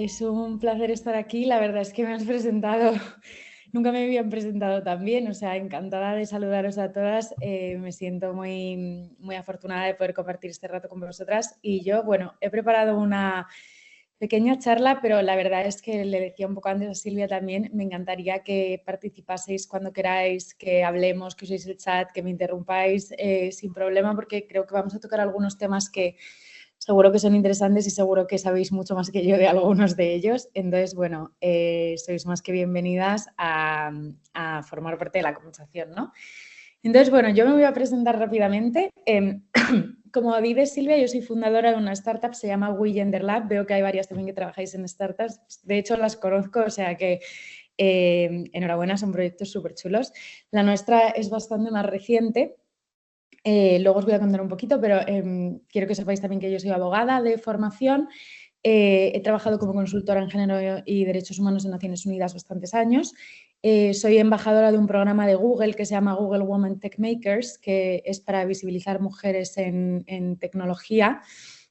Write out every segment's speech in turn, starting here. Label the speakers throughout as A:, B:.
A: es un placer estar aquí. La verdad es que me has presentado, nunca me habían presentado tan bien, o sea, encantada de saludaros a todas. Me siento muy afortunada de poder compartir este rato con vosotras. Y yo, bueno, he preparado una pequeña charla, pero la verdad es que le decía un poco antes a Silvia también, me encantaría que participaseis cuando queráis, que hablemos, que uséis el chat, que me interrumpáis sin problema, porque creo que vamos a tocar algunos temas que seguro que son interesantes y seguro que sabéis mucho más que yo de algunos de ellos. Entonces, bueno, sois más que bienvenidas a formar parte de la conversación, ¿no? Entonces, bueno, yo me voy a presentar rápidamente. Como dice Silvia, yo soy fundadora de una startup, se llama We Gender Lab. Veo que hay varias también que trabajáis en startups. De hecho, las conozco, o sea que enhorabuena, son proyectos súper chulos. La nuestra es bastante más reciente. Luego os voy a contar un poquito, pero quiero que sepáis también que yo soy abogada de formación. He trabajado como consultora en género y derechos humanos en Naciones Unidas bastantes años. Soy embajadora de un programa de Google que se llama Google Women Tech Makers, que es para visibilizar mujeres en tecnología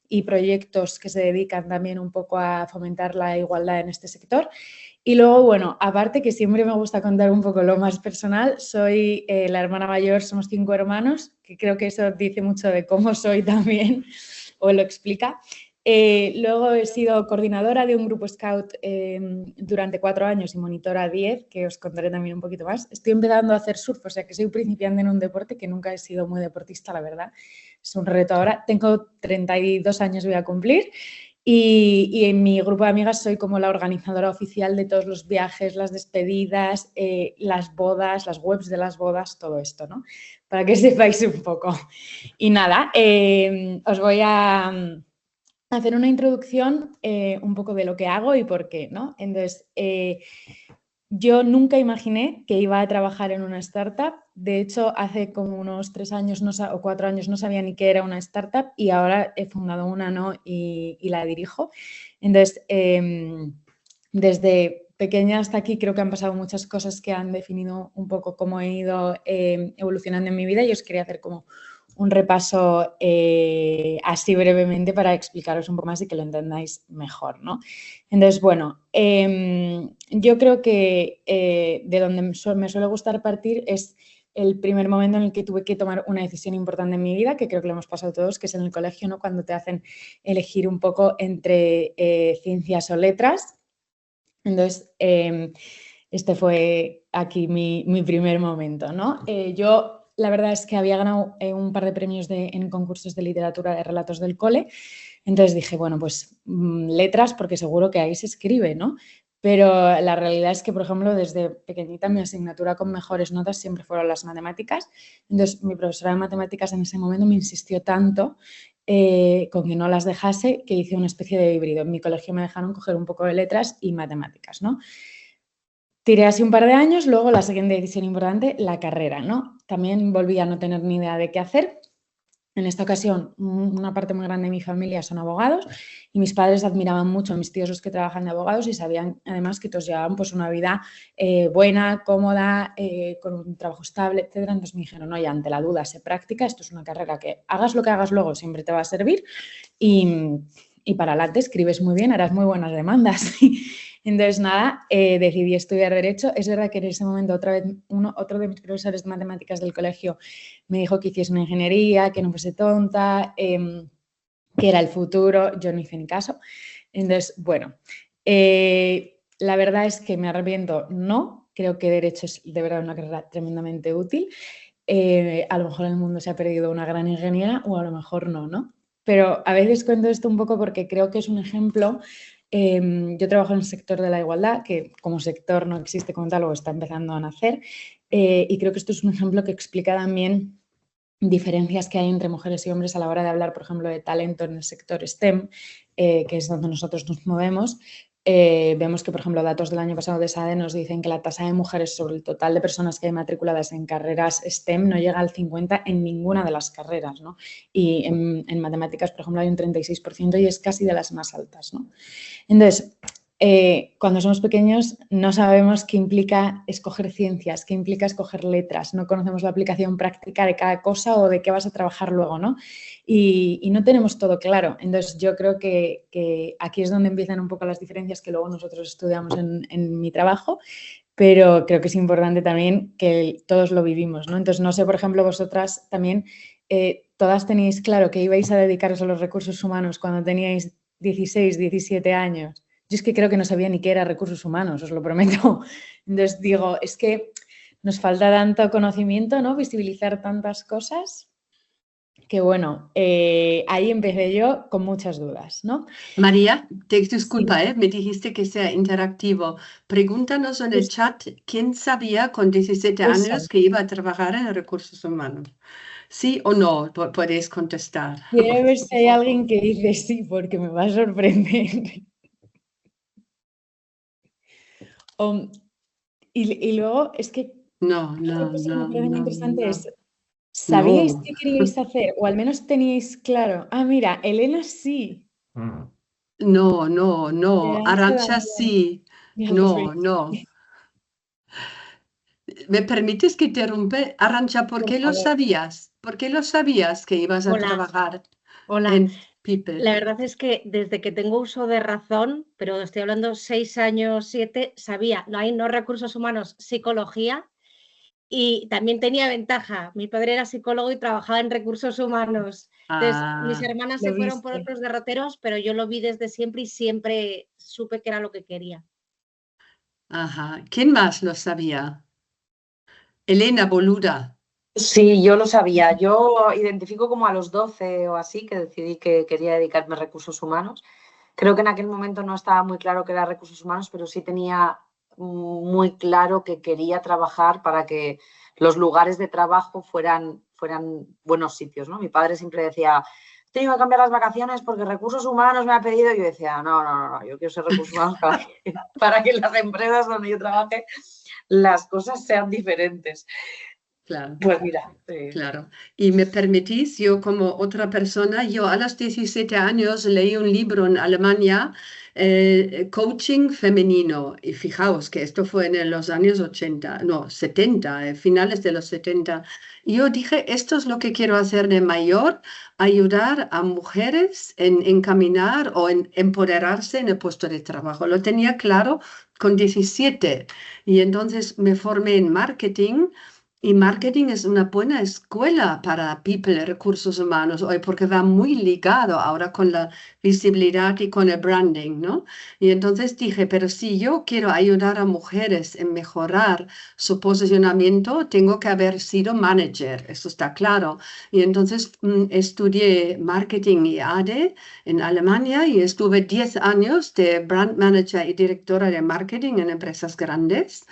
A: y proyectos que se dedican también un poco a fomentar la igualdad en este sector. Y luego, bueno, aparte que siempre me gusta contar un poco lo más personal, soy la hermana mayor, somos 5 hermanos, que creo que eso dice mucho de cómo soy también, o lo explica. Luego he sido coordinadora de un grupo Scout durante 4 años y monitora 10, que os contaré también un poquito más. Estoy empezando a hacer surf, o sea que soy principiante en un deporte que nunca he sido muy deportista, la verdad. Es un reto ahora. Tengo 32 años, voy a cumplir. Y en mi grupo de amigas soy como la organizadora oficial de todos los viajes, las despedidas, las bodas, las webs de las bodas, todo esto, ¿no? Para que sepáis un poco. Y nada, os voy a hacer una introducción un poco de lo que hago y por qué, ¿no? Entonces, yo nunca imaginé que iba a trabajar en una startup. De hecho, hace como unos 3 años o 4 años no sabía ni qué era una startup y ahora he fundado una, ¿no? y la dirijo. Entonces, desde pequeña hasta aquí creo que han pasado muchas cosas que han definido un poco cómo he ido evolucionando en mi vida y os quería hacer como un repaso así brevemente para explicaros un poco más y que lo entendáis mejor, ¿no? Entonces, bueno, yo creo que de donde me suele gustar partir es el primer momento en el que tuve que tomar una decisión importante en mi vida, que creo que lo hemos pasado todos, que es en el colegio, ¿no? Cuando te hacen elegir un poco entre ciencias o letras. Entonces, este fue aquí mi primer momento, ¿no? Yo la verdad es que había ganado un par de premios en concursos de literatura de relatos del cole, entonces dije, bueno, pues letras porque seguro que ahí se escribe, ¿no? Pero la realidad es que, por ejemplo, desde pequeñita mi asignatura con mejores notas siempre fueron las matemáticas. Entonces, mi profesora de matemáticas en ese momento me insistió tanto con que no las dejase que hice una especie de híbrido. En mi colegio me dejaron coger un poco de letras y matemáticas, ¿no? Tiré así un par de años, luego la siguiente decisión importante, la carrera, ¿no? También volví a no tener ni idea de qué hacer. En esta ocasión, una parte muy grande de mi familia son abogados y mis padres admiraban mucho a mis tíos los que trabajan de abogados y sabían además que todos llevaban pues una vida buena, cómoda, con un trabajo estable, etcétera. Entonces me dijeron, oye, ante la duda, sé práctica, esto es una carrera que hagas lo que hagas luego siempre te va a servir y para adelante escribes muy bien, harás muy buenas demandas. Entonces, nada, decidí estudiar Derecho. Es verdad que en ese momento otro de mis profesores de matemáticas del colegio me dijo que hiciese una ingeniería, que no fuese tonta, que era el futuro. Yo no hice ni caso. Entonces, bueno, la verdad es que me arrepiento, no. Creo que Derecho es de verdad una carrera tremendamente útil. A lo mejor en el mundo se ha perdido una gran ingeniera o a lo mejor no, ¿no? Pero a veces cuento esto un poco porque creo que es un ejemplo. Yo trabajo en el sector de la igualdad, que como sector no existe como tal o está empezando a nacer, y creo que esto es un ejemplo que explica también diferencias que hay entre mujeres y hombres a la hora de hablar, por ejemplo, de talento en el sector STEM, que es donde nosotros nos movemos. Vemos que, por ejemplo, datos del año pasado de SADE nos dicen que la tasa de mujeres sobre el total de personas que hay matriculadas en carreras STEM no llega al 50% en ninguna de las carreras, ¿no? Y en matemáticas, por ejemplo, hay un 36% y es casi de las más altas, ¿no? Entonces, cuando somos pequeños no sabemos qué implica escoger ciencias, qué implica escoger letras, no conocemos la aplicación práctica de cada cosa o de qué vas a trabajar luego, ¿no? Y no tenemos todo claro. Entonces yo creo que aquí es donde empiezan un poco las diferencias que luego nosotros estudiamos en mi trabajo, pero creo que es importante también que todos lo vivimos, ¿no? Entonces no sé, por ejemplo, vosotras también, todas tenéis claro que ibais a dedicaros a los recursos humanos cuando teníais 16, 17 años. Yo es que creo que no sabía ni qué era recursos humanos, os lo prometo. Entonces digo, es que nos falta tanto conocimiento, ¿no? Visibilizar tantas cosas que bueno, ahí empecé yo con muchas dudas, ¿no?
B: María, te
A: Sí,
B: disculpa, me dijiste que sea interactivo. Pregúntanos en el
A: es-
B: chat quién sabía con 17
A: eso.
B: años que iba a trabajar en recursos humanos. ¿Sí o no? Podéis contestar.
A: Quiero ver si hay alguien que dice sí, porque me va a sorprender. Y luego es que
B: No,
A: otra
B: no,
A: cosa que me
B: no,
A: parece muy
B: no,
A: interesante
B: no,
A: es, ¿sabíais
B: no.
A: qué queríais hacer? O al menos teníais claro. Ah, mira, Elena sí.
B: No, no, no.
A: Arancha
B: Arantxa
A: también.
B: sí.
A: Ya, pues
B: No,
A: veis,
B: no. ¿Me permites que interrumpe? Arantxa, ¿por
A: por
B: qué lo
A: favor.
B: sabías? ¿Por qué lo sabías que ibas a
C: Hola,
B: trabajar
C: hola.
B: en People?
C: La verdad es que desde que tengo uso de razón, pero estoy hablando 6 años, 7, sabía, no hay no recursos humanos, psicología, y también tenía ventaja. Mi padre era psicólogo y trabajaba en recursos humanos. Entonces, mis
B: Ah,
C: hermanas
A: Lo
C: se fueron por
A: viste.
C: otros derroteros, pero yo lo vi desde siempre y siempre supe que era lo que quería.
B: ajá. ¿Quién más lo sabía? Elena Boluda.
D: Sí, yo lo sabía. Yo identifico como a los 12 o así que decidí que quería dedicarme a recursos humanos. Creo que en aquel momento no estaba muy claro que era recursos humanos, pero sí tenía muy claro que quería trabajar para que los lugares de trabajo fueran buenos sitios, ¿no? Mi padre siempre decía, tengo que cambiar las vacaciones porque recursos humanos me ha pedido. Y yo decía, no, no, no, no, yo quiero ser recursos humanos para que las empresas donde yo trabaje las cosas sean diferentes.
B: Claro.
D: Pues mira,
B: Claro. Y me permitís, yo como otra persona, yo a los 17 años leí un libro en Alemania, Coaching femenino. Y fijaos que esto fue en los años 80, no, 70, finales de los 70. Y yo dije, esto es lo que quiero hacer de mayor, ayudar a mujeres en encaminar o en empoderarse en el puesto de trabajo. Lo tenía claro con 17. Y entonces me formé en marketing. Y marketing es una buena escuela para people, recursos humanos, hoy porque va muy ligado ahora con la visibilidad y con el branding, ¿no? Y entonces dije, pero si yo quiero ayudar a mujeres en mejorar su posicionamiento, tengo que haber sido manager, eso está claro. Y entonces estudié marketing y AD en Alemania y estuve 10 años de brand manager y directora de marketing en empresas grandes.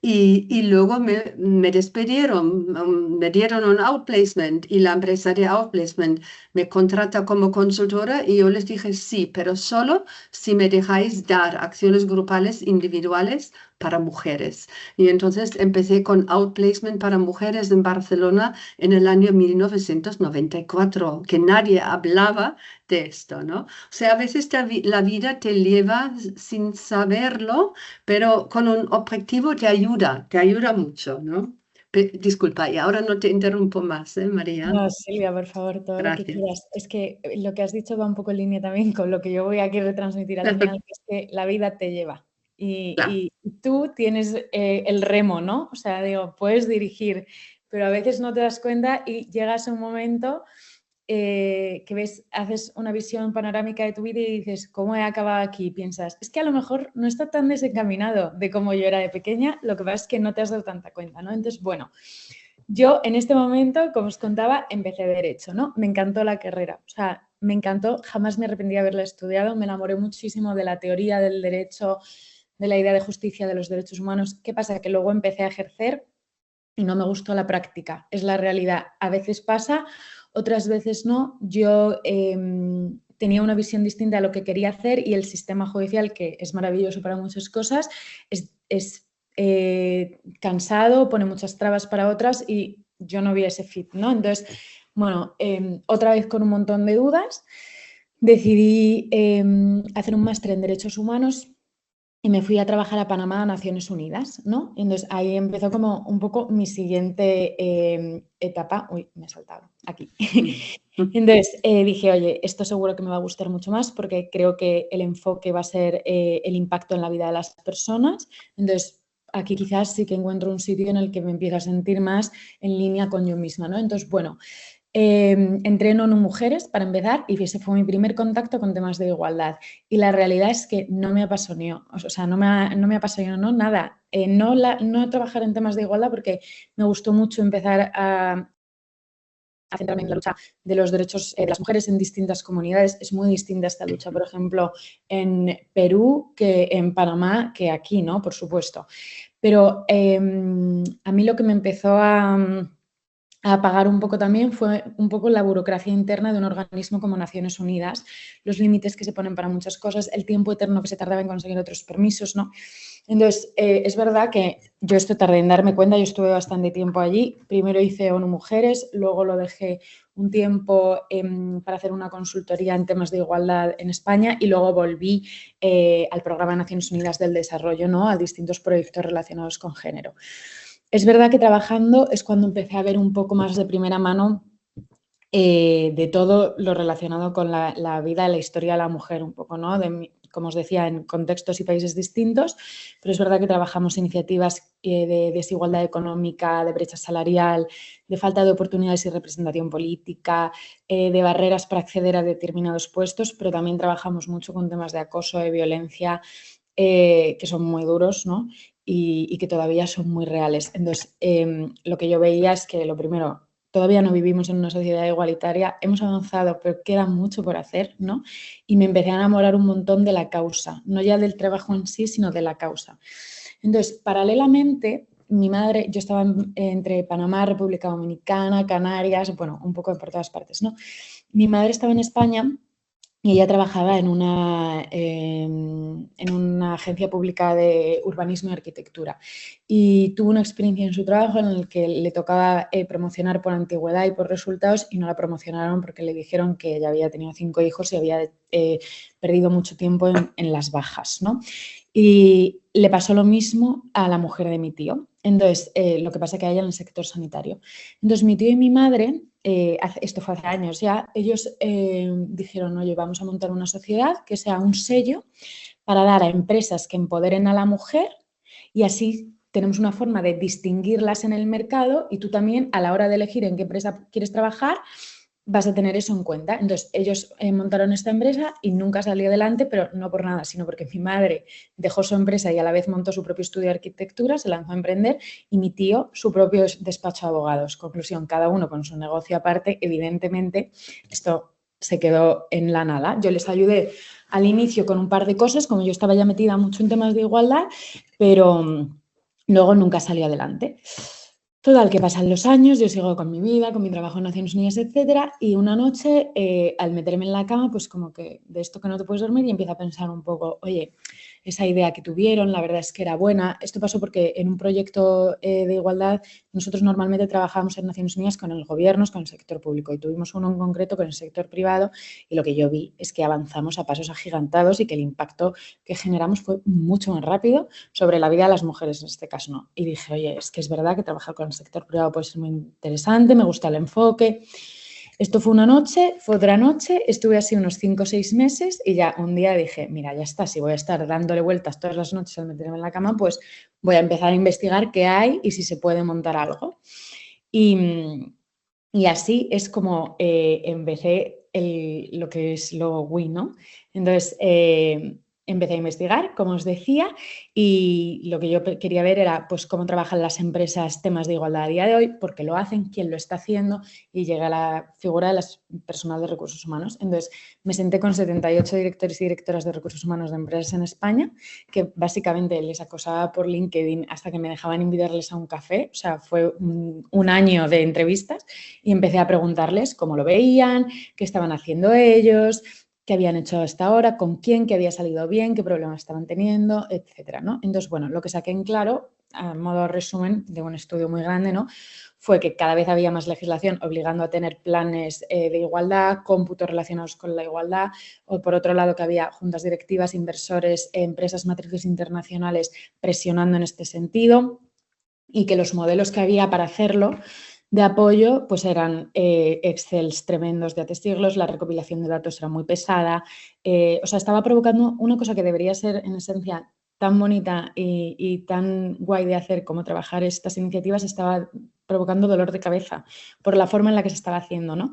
B: Y luego me despidieron, me dieron un outplacement y la empresa de outplacement me contrata como consultora y yo les dije sí, pero solo si me dejáis dar acciones grupales individuales para mujeres. Y entonces empecé con outplacement para mujeres en Barcelona en el año 1994, que nadie hablaba de esto, ¿no? O sea, a veces la vida te lleva sin saberlo, pero con un objetivo te ayuda mucho, ¿no? Disculpa, y ahora no te interrumpo más, María?
A: No, Silvia, por favor, todo lo que
B: Gracias.
A: quieras. Es que lo que has dicho va un poco en línea también con lo que yo voy aquí a retransmitir al final, que es que la vida te lleva.
B: Claro.
A: Y tú tienes el remo, ¿no? O sea, digo, puedes dirigir, pero a veces no te das cuenta y llegas a un momento que ves, haces una visión panorámica de tu vida y dices, ¿cómo he acabado aquí? Y piensas, es que a lo mejor no está tan desencaminado de como yo era de pequeña, lo que pasa es que no te has dado tanta cuenta, ¿no? Entonces, bueno, yo en este momento, como os contaba, empecé Derecho, ¿no? Me encantó la carrera, o sea, me encantó, jamás me arrepentí de haberla estudiado, me enamoré muchísimo de la teoría del derecho, de la idea de justicia, de los derechos humanos. ¿Qué pasa? Que luego empecé a ejercer y no me gustó la práctica, es la realidad. A veces pasa, otras veces no. Yo tenía una visión distinta a lo que quería hacer y el sistema judicial, que es maravilloso para muchas cosas, es cansado, pone muchas trabas para otras y yo no vi ese fit, ¿no? Entonces, bueno, otra vez con un montón de dudas, decidí hacer un máster en Derechos Humanos y me fui a trabajar a Panamá, a Naciones Unidas, ¿no? Entonces ahí empezó como un poco mi siguiente etapa. Uy, me he saltado aquí. Entonces dije, oye, esto seguro que me va a gustar mucho más porque creo que el enfoque va a ser el impacto en la vida de las personas. Entonces aquí quizás sí que encuentro un sitio en el que me empiezo a sentir más en línea con yo misma, ¿no? Entonces, bueno, entré en ONU Mujeres para empezar y ese fue mi primer contacto con temas de igualdad. Y la realidad es que no me apasionó, o sea, no me apasionó nada. No trabajar en temas de igualdad porque me gustó mucho empezar a centrarme en la lucha de los derechos de las mujeres en distintas comunidades. Es muy distinta esta lucha, por ejemplo, en Perú que en Panamá que aquí, ¿no? Por supuesto. Pero a mí lo que me empezó a apagar un poco también fue un poco la burocracia interna de un organismo como Naciones Unidas, los límites que se ponen para muchas cosas, el tiempo eterno que se tardaba en conseguir otros permisos, ¿no? Entonces, es verdad que yo esto tardé en darme cuenta, yo estuve bastante tiempo allí, primero hice ONU Mujeres, luego lo dejé un tiempo para hacer una consultoría en temas de igualdad en España y luego volví al Programa de Naciones Unidas del Desarrollo, ¿no? A distintos proyectos relacionados con género. Es verdad que trabajando es cuando empecé a ver un poco más de primera mano de todo lo relacionado con la vida y la historia de la mujer, un poco, ¿no? Como os decía, en contextos y países distintos, pero es verdad que trabajamos iniciativas de desigualdad económica, de brecha salarial, de falta de oportunidades y representación política, de barreras para acceder a determinados puestos, pero también trabajamos mucho con temas de acoso, de violencia, que son muy duros, ¿no? Y que todavía son muy reales. Entonces, lo que yo veía es que lo primero, todavía no vivimos en una sociedad igualitaria, hemos avanzado, pero queda mucho por hacer, ¿no? Y me empecé a enamorar un montón de la causa, no ya del trabajo en sí, sino de la causa. Entonces, paralelamente, mi madre, yo estaba entre Panamá, República Dominicana, Canarias, bueno, un poco por todas partes, ¿no? Mi madre estaba en España y ella trabajaba en una agencia pública de urbanismo y arquitectura. Y tuvo una experiencia en su trabajo en la que le tocaba promocionar por antigüedad y por resultados y no la promocionaron porque le dijeron que ella había tenido 5 hijos y había perdido mucho tiempo en las bajas, ¿no? Y le pasó lo mismo a la mujer de mi tío. Entonces, lo que pasa es que a ella en el sector sanitario. Entonces, mi tío y mi madre, esto fue hace años ya, ellos dijeron, oye, vamos a montar una sociedad que sea un sello para dar a empresas que empoderen a la mujer y así tenemos una forma de distinguirlas en el mercado y tú también a la hora de elegir en qué empresa quieres trabajar vas a tener eso en cuenta. Entonces, ellos montaron esta empresa y nunca salió adelante, pero no por nada, sino porque mi madre dejó su empresa y a la vez montó su propio estudio de arquitectura, se lanzó a emprender y mi tío su propio despacho de abogados. Conclusión, cada uno con su negocio aparte, evidentemente, esto se quedó en la nada. Yo les ayudé al inicio con un par de cosas, como yo estaba ya metida mucho en temas de igualdad, pero luego nunca salió adelante. Total, que pasan los años, yo sigo con mi vida, con mi trabajo en Naciones Unidas, etcétera, y una noche, al meterme en la cama, pues como que de esto que no te puedes dormir y empiezo a pensar un poco, oye, esa idea que tuvieron, la verdad es que era buena. Esto pasó porque en un proyecto de igualdad nosotros normalmente trabajamos en Naciones Unidas con el gobierno, con el sector público y tuvimos uno en concreto con el sector privado y lo que yo vi es que avanzamos a pasos agigantados y que el impacto que generamos fue mucho más rápido sobre la vida de las mujeres en este caso, ¿no? Y dije, oye, es que es verdad que trabajar con el sector privado puede ser muy interesante, me gusta el enfoque. Esto fue una noche, fue otra noche, estuve así unos 5 o 6 meses y ya un día dije, mira, ya está, si voy a estar dándole vueltas todas las noches al meterme en la cama, pues voy a empezar a investigar qué hay y si se puede montar algo. Y así es como empecé lo que es lo WI, ¿no? Entonces, empecé a investigar, como os decía, y lo que yo quería ver era pues, cómo trabajan las empresas temas de igualdad a día de hoy, por qué lo hacen, quién lo está haciendo, y llega la figura de las personal de recursos humanos. Entonces, me senté con 78 directores y directoras de recursos humanos de empresas en España, que básicamente les acosaba por LinkedIn hasta que me dejaban invitarles a un café. O sea, fue un año de entrevistas y empecé a preguntarles cómo lo veían, qué estaban haciendo ellos, qué habían hecho hasta ahora, con quién, qué había salido bien, qué problemas estaban teniendo, etcétera, ¿no? Entonces, bueno, lo que saqué en claro a modo resumen de un estudio muy grande, ¿no? Fue que cada vez había más legislación obligando a tener planes de igualdad, cómputos relacionados con la igualdad, o por otro lado que había juntas directivas, inversores, empresas matrices internacionales presionando en este sentido, y que los modelos que había para hacerlo de apoyo pues eran Excels tremendos de hace siglos, la recopilación de datos era muy pesada, o sea, estaba provocando una cosa que debería ser en esencia tan bonita y tan guay de hacer como trabajar estas iniciativas, estaba provocando dolor de cabeza por la forma en la que se estaba haciendo, ¿no?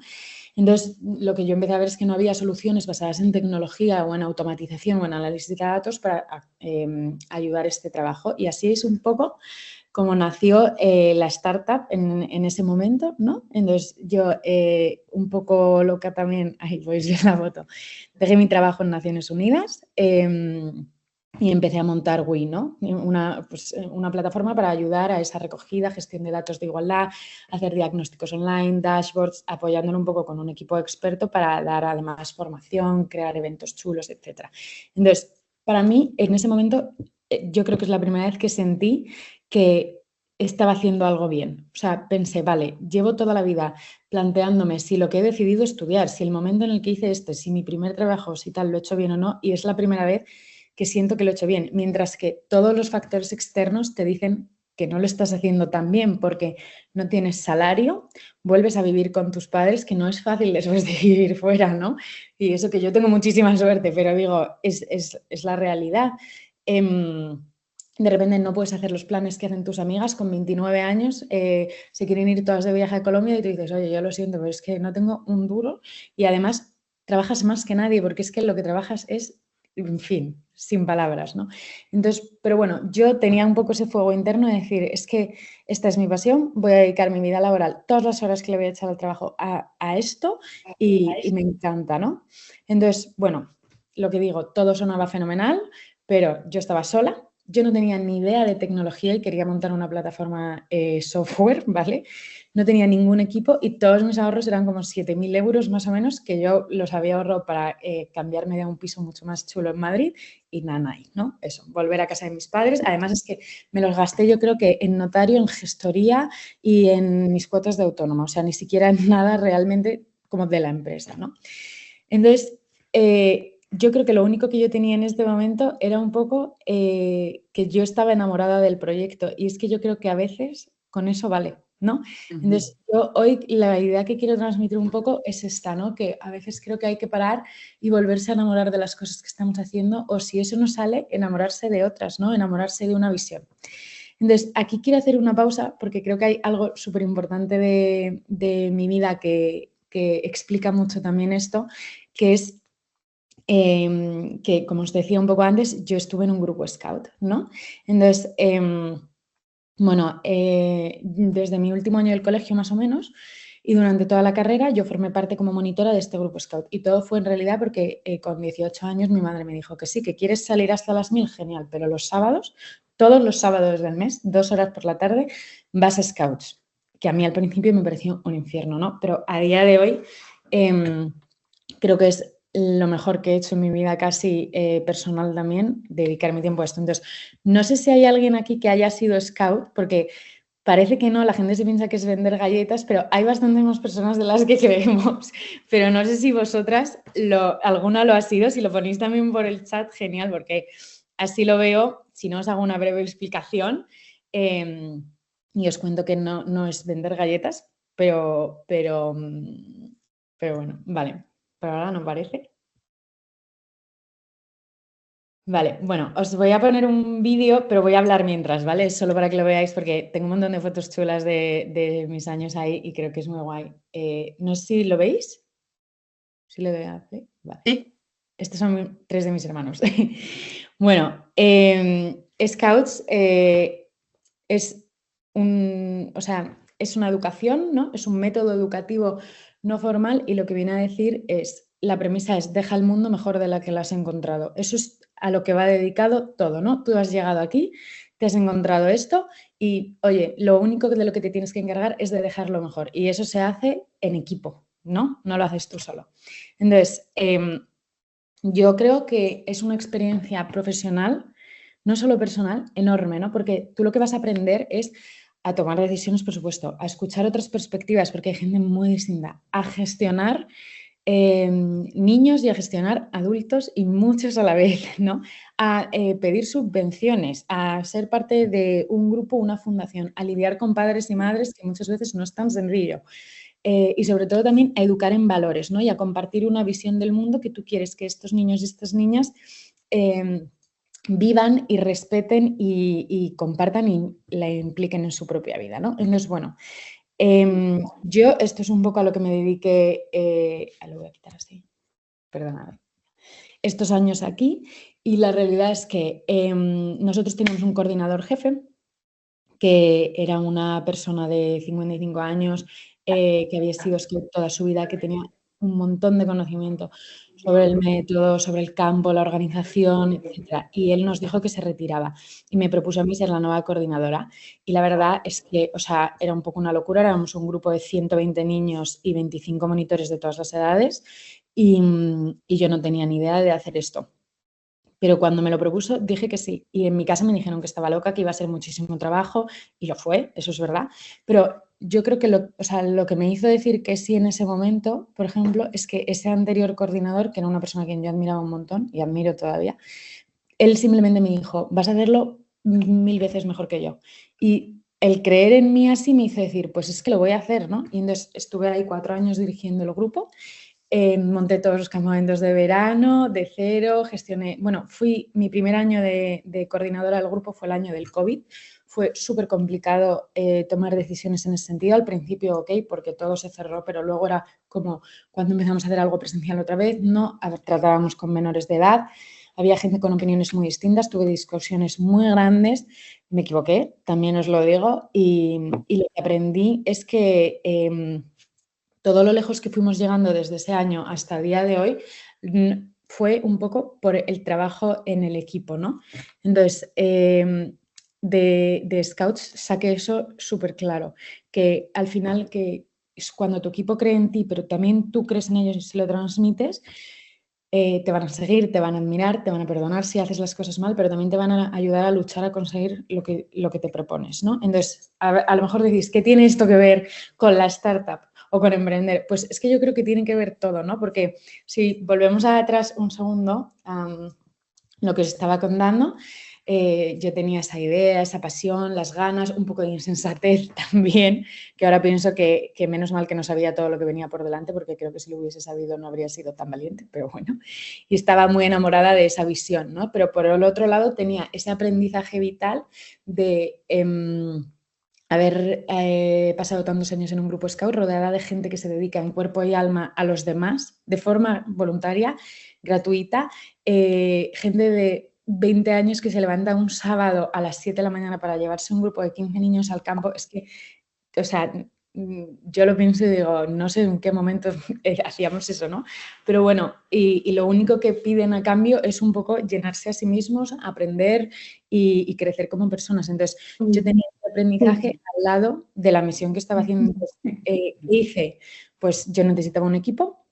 A: Entonces, lo que yo empecé a ver es que no había soluciones basadas en tecnología o en automatización o en análisis de datos para ayudar a este trabajo. Y así es un poco como nació la startup en ese momento, ¿no? Entonces, yo un poco loca también, ahí podéis ver la foto, dejé mi trabajo en Naciones Unidas y empecé a montar WE, ¿no? Una plataforma para ayudar a esa recogida, gestión de datos de igualdad, hacer diagnósticos online, dashboards, apoyándolo un poco con un equipo experto para dar además formación, crear eventos chulos, etc. Entonces, para mí, en ese momento, yo creo que es la primera vez que sentí que estaba haciendo algo bien. O sea, pensé, vale, llevo toda la vida planteándome si lo que he decidido estudiar, si el momento en el que hice si mi primer trabajo, si tal, lo he hecho bien o no, y es la primera vez que siento que lo he hecho bien, mientras que todos los factores externos te dicen que no lo estás haciendo tan bien porque no tienes salario, vuelves a vivir con tus padres, que no es fácil después de vivir fuera, ¿no? Y eso que yo tengo muchísima suerte, pero digo, es la realidad. De repente no puedes hacer los planes que hacen tus amigas con 29 años, se quieren ir todas de viaje a Colombia y tú dices, oye, yo lo siento, pero es que no tengo un duro y además trabajas más que nadie porque es que lo que trabajas es, en fin, sin palabras, ¿no? Entonces, pero bueno, yo tenía un poco ese fuego interno de decir, es que esta es mi pasión, voy a dedicar mi vida laboral, todas las horas que le voy a echar al trabajo a esto y me encanta, ¿no? Entonces, bueno, lo que digo, todo sonaba fenomenal, pero yo estaba sola. Yo no tenía ni idea de tecnología y quería montar una plataforma software, ¿vale? No tenía ningún equipo y todos mis ahorros eran como 7.000 euros más o menos, que yo los había ahorrado para cambiarme de un piso mucho más chulo en Madrid y nada, ¿no? Eso, volver a casa de mis padres. Además es que me los gasté yo creo que en notario, en gestoría y en mis cuotas de autónoma. O sea, ni siquiera en nada realmente como de la empresa, ¿no? Entonces, yo creo que lo único que yo tenía en este momento era un poco que yo estaba enamorada del proyecto y es que yo creo que a veces con eso vale, ¿no? Entonces, yo hoy la idea que quiero transmitir un poco es esta, ¿no? Que a veces creo que hay que parar y volverse a enamorar de las cosas que estamos haciendo o si eso no sale, enamorarse de otras, ¿no? Enamorarse de una visión. Entonces, aquí quiero hacer una pausa porque creo que hay algo súper importante de mi vida que explica mucho también esto, que es que, como os decía un poco antes, yo estuve en un grupo Scout, ¿no? Entonces, bueno, desde mi último año del colegio más o menos y durante toda la carrera yo formé parte como monitora de este grupo Scout y todo fue en realidad porque con 18 años mi madre me dijo que sí, que quieres salir hasta las 1000, genial, pero los sábados, todos los sábados del mes, 2 horas por la tarde, vas a Scouts, que a mí al principio me pareció un infierno, ¿no? Pero a día de hoy creo que es lo mejor que he hecho en mi vida casi personal también, dedicar mi tiempo a esto. Entonces, no sé si hay alguien aquí que haya sido scout, porque parece que no, la gente se piensa que es vender galletas, pero hay bastantes más personas de las que creemos. Pero no sé si vosotras, alguna lo ha sido, si lo ponéis también por el chat, genial, porque así lo veo, si no os hago una breve explicación y os cuento que no es vender galletas, pero bueno, vale. Pero ahora no parece. Vale, bueno, os voy a poner un vídeo, pero voy a hablar mientras, ¿vale? Solo para que lo veáis porque tengo un montón de fotos chulas de mis años ahí y creo que es muy guay. No sé si lo veis. ¿Sí lo veo? Vale.
B: Sí.
A: Estos son 3 de mis hermanos. Bueno, Scouts es una educación, ¿no? Es un método educativo no formal y lo que viene a decir es, la premisa es, deja el mundo mejor de la que lo has encontrado. Eso es a lo que va dedicado todo, ¿no? Tú has llegado aquí, te has encontrado esto y, oye, lo único de lo que te tienes que encargar es de dejarlo mejor y eso se hace en equipo, ¿no? No lo haces tú solo. Entonces, yo creo que es una experiencia profesional no solo personal, enorme, ¿no? Porque tú lo que vas a aprender es a tomar decisiones, por supuesto, a escuchar otras perspectivas, porque hay gente muy distinta, a gestionar niños y a gestionar adultos y muchos a la vez, ¿no? A pedir subvenciones, a ser parte de un grupo, una fundación, a lidiar con padres y madres, que muchas veces no es tan sencillo. Y sobre todo también a educar en valores, ¿no? Y a compartir una visión del mundo que tú quieres que estos niños y estas niñas vivan y respeten y compartan y la impliquen en su propia vida, ¿no? Entonces, bueno, yo esto es un poco a lo que me dediqué, lo voy a quitar así, perdóname, estos años aquí, y la realidad es que nosotros teníamos un coordinador jefe que era una persona de 55 años que había sido scout toda su vida, que tenía un montón de conocimiento sobre el método, sobre el campo, la organización, etc. Y él nos dijo que se retiraba y me propuso a mí ser la nueva coordinadora. Y la verdad es que, o sea, era un poco una locura. Éramos un grupo de 120 niños y 25 monitores de todas las edades y yo no tenía ni idea de hacer esto. Pero cuando me lo propuso dije que sí. Y en mi casa me dijeron que estaba loca, que iba a ser muchísimo trabajo y lo fue, eso es verdad. Pero yo creo que lo que me hizo decir que sí en ese momento, por ejemplo, es que ese anterior coordinador, que era una persona a quien yo admiraba un montón y admiro todavía, él simplemente me dijo, vas a hacerlo 1000 veces mejor que yo. Y el creer en mí así me hizo decir, pues es que lo voy a hacer, ¿no? Y entonces estuve ahí 4 años dirigiendo el grupo. Monté todos los campamentos de verano, de cero, gestioné, bueno, mi primer año de coordinadora del grupo fue el año del COVID, fue súper complicado tomar decisiones en ese sentido, al principio ok, porque todo se cerró, pero luego era como cuando empezamos a hacer algo presencial otra vez, no tratábamos con menores de edad, había gente con opiniones muy distintas, tuve discusiones muy grandes, me equivoqué, también os lo digo, y lo que aprendí es que todo lo lejos que fuimos llegando desde ese año hasta el día de hoy fue un poco por el trabajo en el equipo, ¿no? Entonces, de Scouts saqué eso súper claro, que al final que es cuando tu equipo cree en ti, pero también tú crees en ellos y se lo transmites, te van a seguir, te van a admirar, te van a perdonar si haces las cosas mal, pero también te van a ayudar a luchar a conseguir lo que te propones, ¿no? Entonces, a lo mejor decís, ¿qué tiene esto que ver con la startup o con emprender? Pues es que yo creo que tiene que ver todo, ¿no? Porque si volvemos atrás un segundo, lo que os estaba contando, yo tenía esa idea, esa pasión, las ganas, un poco de insensatez también, que ahora pienso que menos mal que no sabía todo lo que venía por delante, porque creo que si lo hubiese sabido no habría sido tan valiente, pero bueno, y estaba muy enamorada de esa visión, ¿no? Pero por el otro lado tenía ese aprendizaje vital de haber pasado tantos años en un grupo scout rodeada de gente que se dedica en cuerpo y alma a los demás de forma voluntaria, gratuita, gente de 20 años que se levanta un sábado a las 7 de la mañana para llevarse un grupo de 15 niños al campo. Es que, o sea, yo lo pienso y digo, no sé en qué momento hacíamos eso, ¿no? Pero bueno, y lo único que piden a cambio es un poco llenarse a sí mismos, aprender y crecer como personas. Entonces, yo tenía este aprendizaje al lado de la misión que estaba haciendo. Hice, pues yo necesitaba un equipo,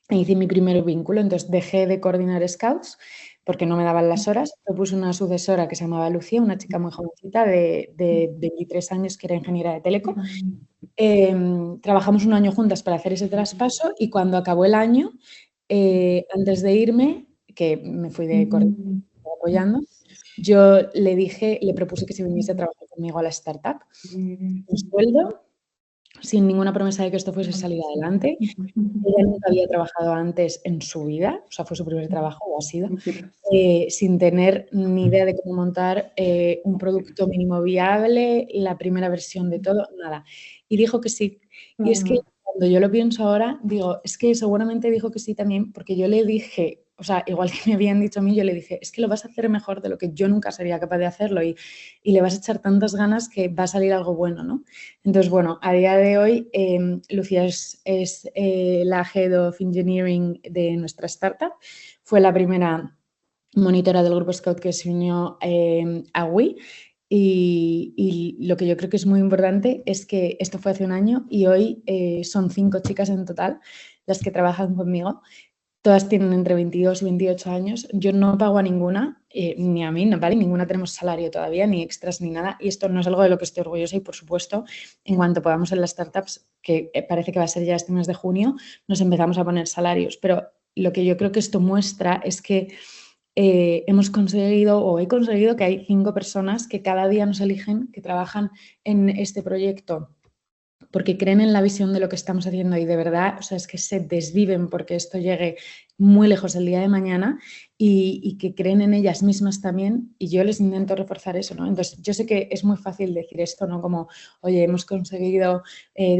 A: e hice mi primer vínculo, entonces dejé de coordinar Scouts porque no me daban las horas. Propuse una sucesora que se llamaba Lucía, una chica muy jovencita de 23 años que era ingeniera de teleco. Trabajamos un año juntas para hacer ese traspaso y cuando acabó el año, antes de irme, que me fui de coordinadora apoyando, yo le propuse que se viniese a trabajar conmigo a la startup. Un sueldo, sin ninguna promesa de que esto fuese a salir adelante. Ella nunca había trabajado antes en su vida, o sea, fue su primer trabajo, o ha sido, sin tener ni idea de cómo montar un producto mínimo viable, la primera versión de todo, nada. Y dijo que sí. Y es que cuando yo lo pienso ahora, digo, es que seguramente dijo que sí también, porque yo le dije, o sea, igual que me habían dicho a mí, yo le dije, es que lo vas a hacer mejor de lo que yo nunca sería capaz de hacerlo y le vas a echar tantas ganas que va a salir algo bueno, ¿no? Entonces, bueno, a día de hoy, Lucía es la Head of Engineering de nuestra startup. Fue la primera monitora del grupo Scout que se unió a WI. Y lo que yo creo que es muy importante es que esto fue hace un año y hoy son 5 chicas en total las que trabajan conmigo. todas tienen entre 22 y 28 años. Yo no pago a ninguna, ni a mí, ¿vale? Ninguna tenemos salario todavía, ni extras, ni nada. Y esto no es algo de lo que estoy orgullosa y, por supuesto, en cuanto podamos en las startups, que parece que va a ser ya este mes de junio, nos empezamos a poner salarios. Pero lo que yo creo que esto muestra es que hemos conseguido o he conseguido que hay 5 personas que cada día nos eligen, que trabajan en este proyecto porque creen en la visión de lo que estamos haciendo y de verdad, o sea, es que se desviven porque esto llegue muy lejos el día de mañana y que creen en ellas mismas también y yo les intento reforzar eso, ¿no? Entonces, yo sé que es muy fácil decir esto, ¿no? Como, oye, hemos conseguido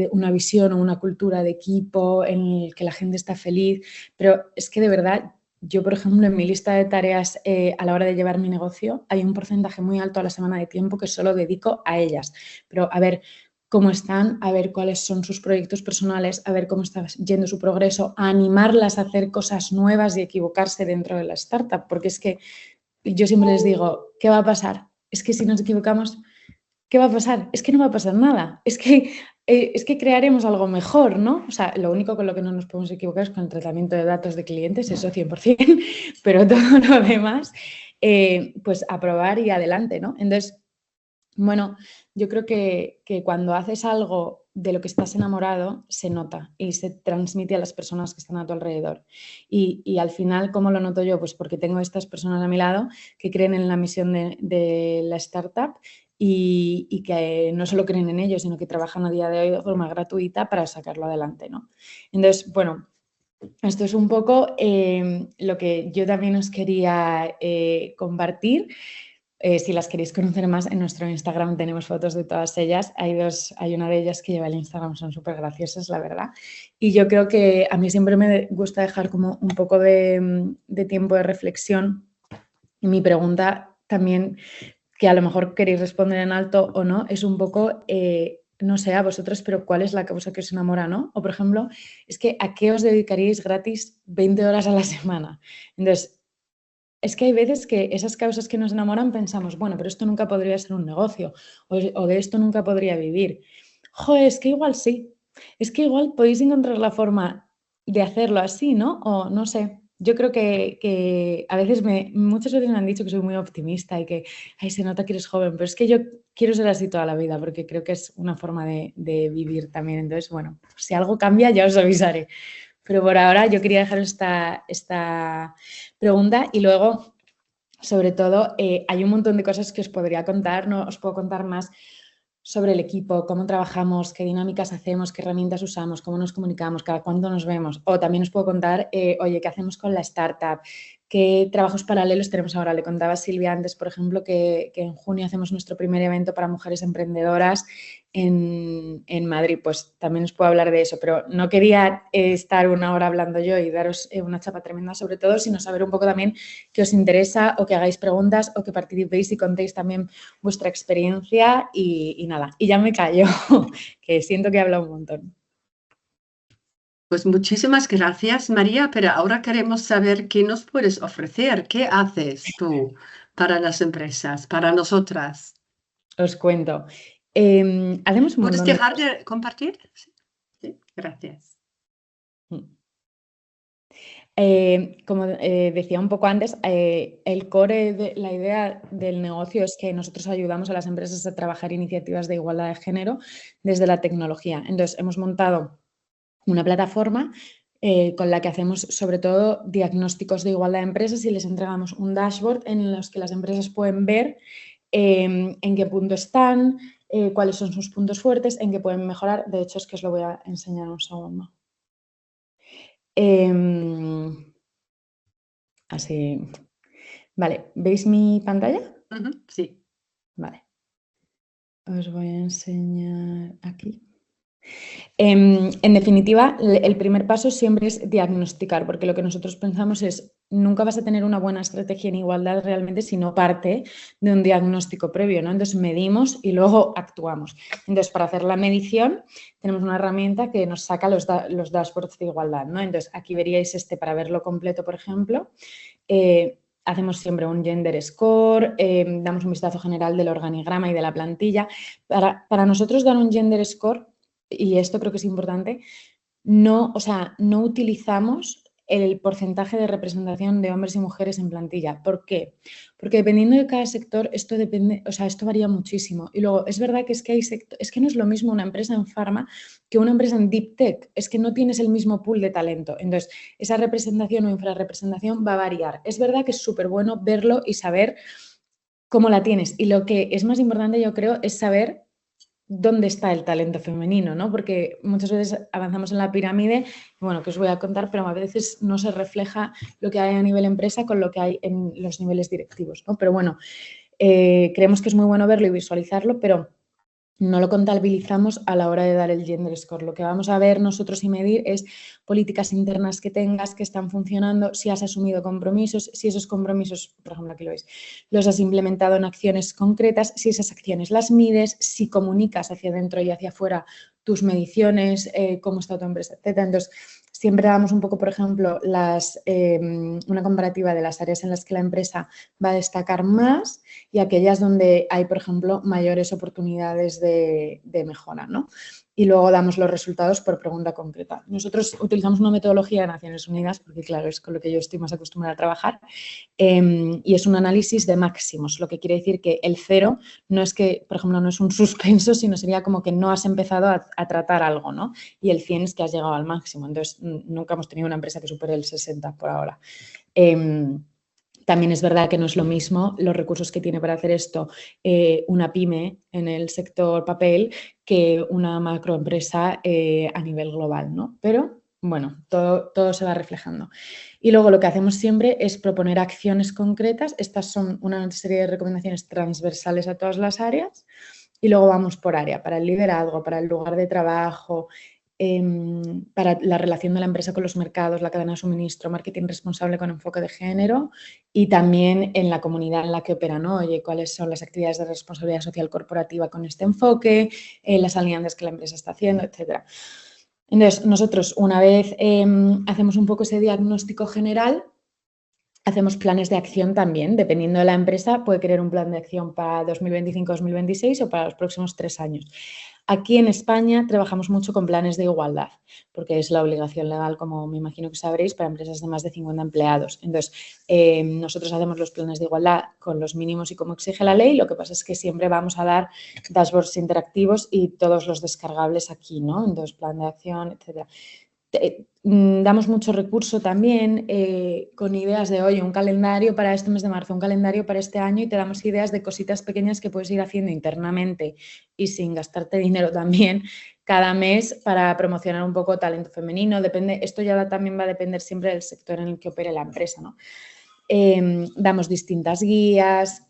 A: una visión o una cultura de equipo en el que la gente está feliz, pero es que de verdad... Yo, por ejemplo, en mi lista de tareas a la hora de llevar mi negocio hay un porcentaje muy alto a la semana de tiempo que solo dedico a ellas. Pero, a ver, cómo están, a ver cuáles son sus proyectos personales, a ver cómo está yendo su progreso, a animarlas a hacer cosas nuevas y equivocarse dentro de la startup, porque es que yo siempre les digo, ¿qué va a pasar? Es que si nos equivocamos, ¿qué va a pasar? Es que no va a pasar nada, es que crearemos algo mejor, ¿no? O sea, lo único con lo que no nos podemos equivocar es con el tratamiento de datos de clientes, eso 100%, pero todo lo demás, pues aprobar y adelante, ¿no? Entonces, bueno, yo creo que cuando haces algo de lo que estás enamorado, se nota y se transmite a las personas que están a tu alrededor. Y al final, ¿cómo lo noto yo? Pues porque tengo estas personas a mi lado que creen en la misión de la startup y que no solo creen en ello, sino que trabajan a día de hoy de forma gratuita para sacarlo adelante, ¿no? Entonces, bueno, esto es un poco lo que yo también os quería compartir. Si las queréis conocer más, en nuestro Instagram tenemos fotos de todas ellas. Hay una de ellas que lleva el Instagram, son súper graciosas, la verdad. Y yo creo que a mí siempre me gusta dejar como un poco de tiempo de reflexión. Y mi pregunta también, que a lo mejor queréis responder en alto o no, es un poco, no sé a vosotros, pero ¿cuál es la causa que os enamora, no? O, por ejemplo, es que ¿a qué os dedicaríais gratis 20 horas a la semana? Entonces, es que hay veces que esas causas que nos enamoran pensamos, bueno, pero esto nunca podría ser un negocio o de esto nunca podría vivir. Joder, es que igual sí. Es que igual podéis encontrar la forma de hacerlo así, ¿no? O no sé. Yo creo que a veces muchas veces me han dicho que soy muy optimista y que, ay, se nota que eres joven, pero es que yo quiero ser así toda la vida porque creo que es una forma de vivir también. Entonces, bueno, si algo cambia ya os avisaré. Pero por ahora yo quería dejar esta pregunta y luego, sobre todo, hay un montón de cosas que os podría contar, no os puedo contar más sobre el equipo, cómo trabajamos, qué dinámicas hacemos, qué herramientas usamos, cómo nos comunicamos, cada cuánto nos vemos. O también os puedo contar, oye, qué hacemos con la startup, qué trabajos paralelos tenemos ahora. Le contaba a Silvia antes, por ejemplo, que en junio hacemos nuestro primer evento para mujeres emprendedoras en Madrid. Pues también os puedo hablar de eso, pero no quería estar una hora hablando yo y daros una chapa tremenda sobre todo, sino saber un poco también qué os interesa o que hagáis preguntas o que participéis y contéis también vuestra experiencia y nada. Y ya me callo, que siento que he hablado un montón.
B: Pues muchísimas gracias, María, pero ahora queremos saber qué nos puedes ofrecer, qué haces tú para las empresas, para nosotras.
A: Os cuento. Hacemos un
B: ¿Puedes
A: montón
B: dejar de compartir? Sí, gracias.
A: Como decía un poco antes, el core de la idea del negocio es que nosotros ayudamos a las empresas a trabajar iniciativas de igualdad de género desde la tecnología. Entonces, hemos montado una plataforma con la que hacemos sobre todo diagnósticos de igualdad de empresas y les entregamos un dashboard en los que las empresas pueden ver en qué punto están, cuáles son sus puntos fuertes, en qué pueden mejorar. De hecho, es que os lo voy a enseñar un segundo. Así. Vale, ¿veis mi pantalla?
B: Sí.
A: Vale. Os voy a enseñar aquí. En definitiva, el primer paso siempre es diagnosticar, porque lo que nosotros pensamos es nunca vas a tener una buena estrategia en igualdad realmente si no parte de un diagnóstico previo, ¿no? Entonces medimos y luego actuamos. Entonces, para hacer la medición tenemos una herramienta que nos saca los dashboards de igualdad, ¿no? Entonces, aquí veríais para verlo completo, por ejemplo. Hacemos siempre un gender score, damos un vistazo general del organigrama y de la plantilla. Para nosotros dar un gender score, y esto creo que es importante, no utilizamos el porcentaje de representación de hombres y mujeres en plantilla. ¿Por qué? Porque dependiendo de cada sector, esto depende, o sea, esto varía muchísimo. Y luego, es verdad que es que es que no es lo mismo una empresa en pharma que una empresa en deep tech, es que no tienes el mismo pool de talento. Entonces, esa representación o infrarrepresentación va a variar. Es verdad que es súper bueno verlo y saber cómo la tienes. Y lo que es más importante, yo creo, es saber dónde está el talento femenino, ¿no? Porque muchas veces avanzamos en la pirámide, bueno, que os voy a contar, pero a veces no se refleja lo que hay a nivel empresa con lo que hay en los niveles directivos, ¿no? Pero bueno, creemos que es muy bueno verlo y visualizarlo, pero no lo contabilizamos a la hora de dar el gender score. Lo que vamos a ver nosotros y medir es políticas internas que tengas, que están funcionando, si has asumido compromisos, si esos compromisos, por ejemplo, aquí lo veis, los has implementado en acciones concretas, si esas acciones las mides, si comunicas hacia adentro y hacia afuera tus mediciones, cómo está tu empresa, etc. Entonces, siempre damos un poco, por ejemplo, una comparativa de las áreas en las que la empresa va a destacar más y aquellas donde hay, por ejemplo, mayores oportunidades de mejora, ¿no? Y luego damos los resultados por pregunta concreta. Nosotros utilizamos una metodología de Naciones Unidas, porque claro, es con lo que yo estoy más acostumbrada a trabajar, y es un análisis de máximos, lo que quiere decir que el 0 no es que, por ejemplo, no es un suspenso, sino sería como que no has empezado a tratar algo, ¿no? Y el 100 es que has llegado al máximo. Entonces, nunca hemos tenido una empresa que supere el 60 por ahora. También es verdad que no es lo mismo los recursos que tiene para hacer esto una pyme en el sector papel que una macroempresa a nivel global, ¿no? Pero, bueno, todo se va reflejando. Y luego lo que hacemos siempre es proponer acciones concretas. Estas son una serie de recomendaciones transversales a todas las áreas y luego vamos por área, para el liderazgo, para el lugar de trabajo, para la relación de la empresa con los mercados, la cadena de suministro, marketing responsable con enfoque de género y también en la comunidad en la que operan, ¿no? Oye, cuáles son las actividades de responsabilidad social corporativa con este enfoque, las alianzas que la empresa está haciendo, etcétera. Entonces, nosotros una vez hacemos un poco ese diagnóstico general, hacemos planes de acción también, dependiendo de la empresa, puede querer un plan de acción para 2025-2026 o para los próximos 3 años. Aquí en España trabajamos mucho con planes de igualdad, porque es la obligación legal, como me imagino que sabréis, para empresas de más de 50 empleados. Entonces, nosotros hacemos los planes de igualdad con los mínimos y como exige la ley, lo que pasa es que siempre vamos a dar dashboards interactivos y todos los descargables aquí, ¿no? Entonces, plan de acción, etcétera. Damos mucho recurso también con ideas de, oye, un calendario para este mes de marzo, un calendario para este año y te damos ideas de cositas pequeñas que puedes ir haciendo internamente y sin gastarte dinero también cada mes para promocionar un poco talento femenino. Depende, esto ya también va a depender siempre del sector en el que opere la empresa, ¿no? Damos distintas guías,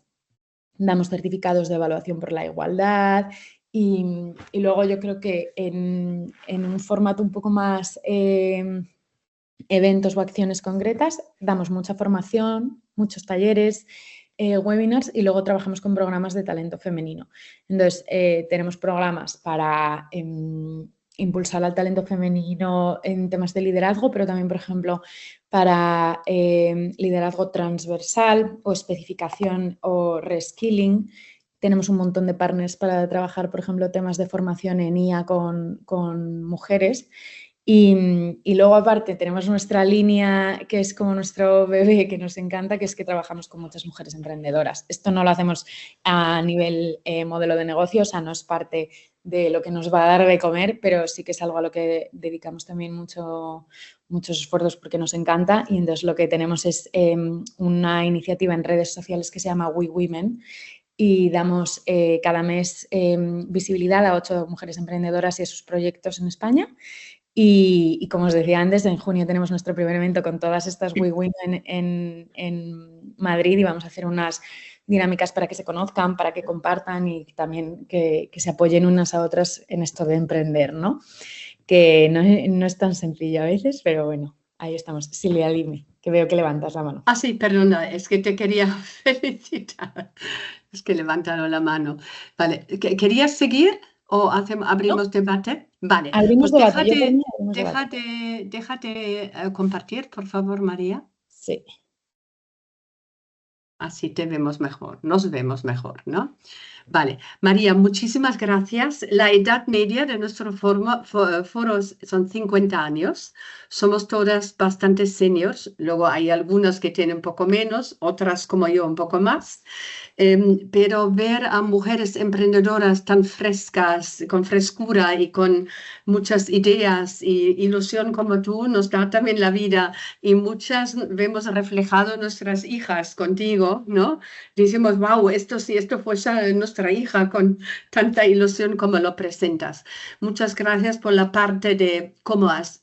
A: damos certificados de evaluación por la igualdad. Y luego yo creo que en un formato un poco más eventos o acciones concretas, damos mucha formación, muchos talleres, webinars y luego trabajamos con programas de talento femenino. Entonces, tenemos programas para impulsar al talento femenino en temas de liderazgo, pero también, por ejemplo, para liderazgo transversal o especificación o reskilling. Tenemos un montón de partners para trabajar, por ejemplo, temas de formación en IA con mujeres. Y luego, aparte, tenemos nuestra línea que es como nuestro bebé que nos encanta, que es que trabajamos con muchas mujeres emprendedoras. Esto no lo hacemos a nivel modelo de negocio, o sea, no es parte de lo que nos va a dar de comer, pero sí que es algo a lo que dedicamos también muchos esfuerzos porque nos encanta. Y entonces lo que tenemos es una iniciativa en redes sociales que se llama We Women, y damos cada mes visibilidad a 8 mujeres emprendedoras y a sus proyectos en España. Y como os decía antes, en junio tenemos nuestro primer evento con todas estas We Women en Madrid y vamos a hacer unas dinámicas para que se conozcan, para que compartan y también que se apoyen unas a otras en esto de emprender, ¿no? Que no es tan sencillo a veces, pero bueno, ahí estamos. Silvia, dime, que veo que levantas la mano.
B: Ah, sí, perdona, es que te quería felicitar. Es que levantaron la mano. Vale, ¿querías seguir o abrimos debate? Vale,
A: Abrimos
B: pues
A: debate.
B: déjate compartir, por favor, María.
A: Sí.
B: Así te vemos mejor, nos vemos mejor, ¿no? Vale, María, muchísimas gracias. La edad media de nuestro foro son 50 años. Somos todas bastante seniors. Luego hay algunas que tienen un poco menos, otras como yo un poco más. Pero ver a mujeres emprendedoras tan frescas, con frescura y con muchas ideas y ilusión como tú, nos da también la vida. Y muchas vemos reflejado nuestras hijas contigo, ¿no? Decimos, wow, si esto fuese nuestra hija con tanta ilusión como lo presentas. Muchas gracias por la parte de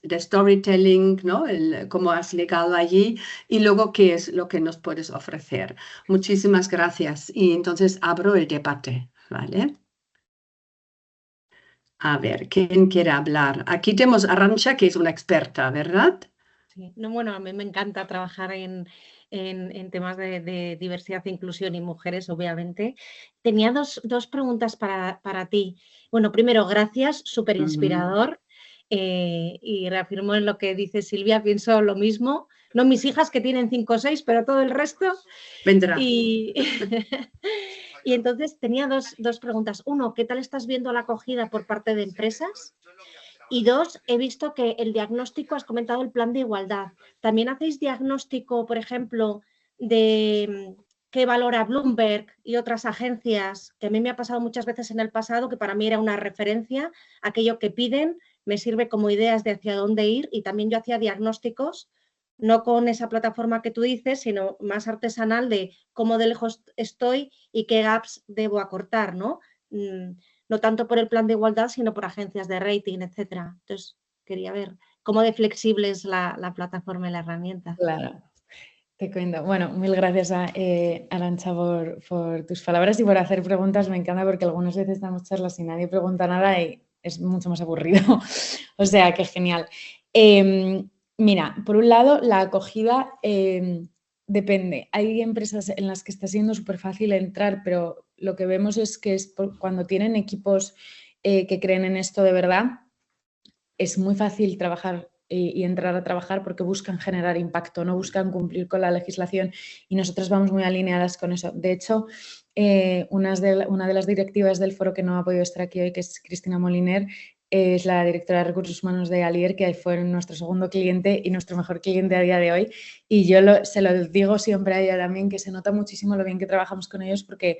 B: de storytelling, ¿no? Cómo has llegado allí y luego qué es lo que nos puedes ofrecer. Muchísimas gracias. Y entonces abro el debate, ¿vale? A ver, ¿quién quiere hablar? Aquí tenemos a Arantxa, que es una experta, ¿verdad?
C: Sí. No, bueno, a mí me encanta trabajar en temas de diversidad e inclusión y mujeres, obviamente. Tenía dos preguntas para ti. Bueno, primero, gracias, súper inspirador. Y reafirmo en lo que dice Silvia, pienso lo mismo. No mis hijas que tienen 5 o 6, pero todo el resto.
B: Vendrá.
C: Y, y entonces tenía dos preguntas. Uno, ¿qué tal estás viendo la acogida por parte de empresas? Y dos, he visto que el diagnóstico, has comentado el plan de igualdad. ¿También hacéis diagnóstico, por ejemplo, de qué valora Bloomberg y otras agencias? Que a mí me ha pasado muchas veces en el pasado, que para mí era una referencia, aquello que piden me sirve como ideas de hacia dónde ir, y también yo hacía diagnósticos, no con esa plataforma que tú dices, sino más artesanal de cómo de lejos estoy y qué gaps debo acortar, ¿no? No tanto por el plan de igualdad, sino por agencias de rating, etcétera. Entonces, quería ver cómo de flexible es la plataforma y la herramienta.
A: Claro, te cuento. Bueno, mil gracias a Arantxa por tus palabras y por hacer preguntas. Me encanta porque algunas veces damos charlas y nadie pregunta nada y es mucho más aburrido. O sea, que genial. Mira, por un lado, la acogida depende. Hay empresas en las que está siendo súper fácil entrar, pero lo que vemos es que cuando tienen equipos que creen en esto de verdad, es muy fácil trabajar y entrar a trabajar porque buscan generar impacto, no buscan cumplir con la legislación y nosotras vamos muy alineadas con eso. De hecho, una de las directivas del foro que no ha podido estar aquí hoy, que es Cristina Moliner, es la directora de Recursos Humanos de Alier, que fue nuestro segundo cliente y nuestro mejor cliente a día de hoy. Y yo se lo digo siempre a ella también, que se nota muchísimo lo bien que trabajamos con ellos porque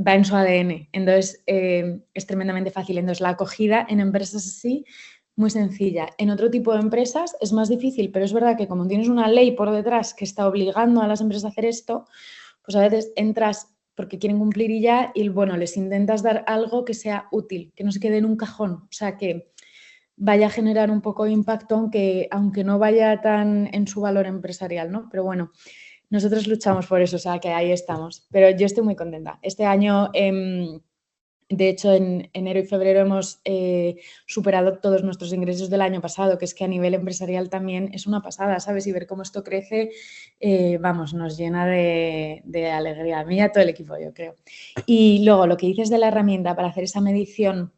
A: va en su ADN. Entonces, es tremendamente fácil. Entonces, la acogida en empresas así, muy sencilla. En otro tipo de empresas es más difícil, pero es verdad que como tienes una ley por detrás que está obligando a las empresas a hacer esto, pues a veces entras porque quieren cumplir y ya, y bueno, les intentas dar algo que sea útil, que no se quede en un cajón, o sea, que vaya a generar un poco de impacto, aunque no vaya tan en su valor empresarial, ¿no? Pero bueno, nosotros luchamos por eso, o sea, que ahí estamos. Pero yo estoy muy contenta. Este año, de hecho, en enero y febrero hemos superado todos nuestros ingresos del año pasado, que es que a nivel empresarial también es una pasada, ¿sabes? Y ver cómo esto crece, vamos, nos llena de alegría. A mí y a todo el equipo, yo creo. Y luego, lo que dices de la herramienta para hacer esa medición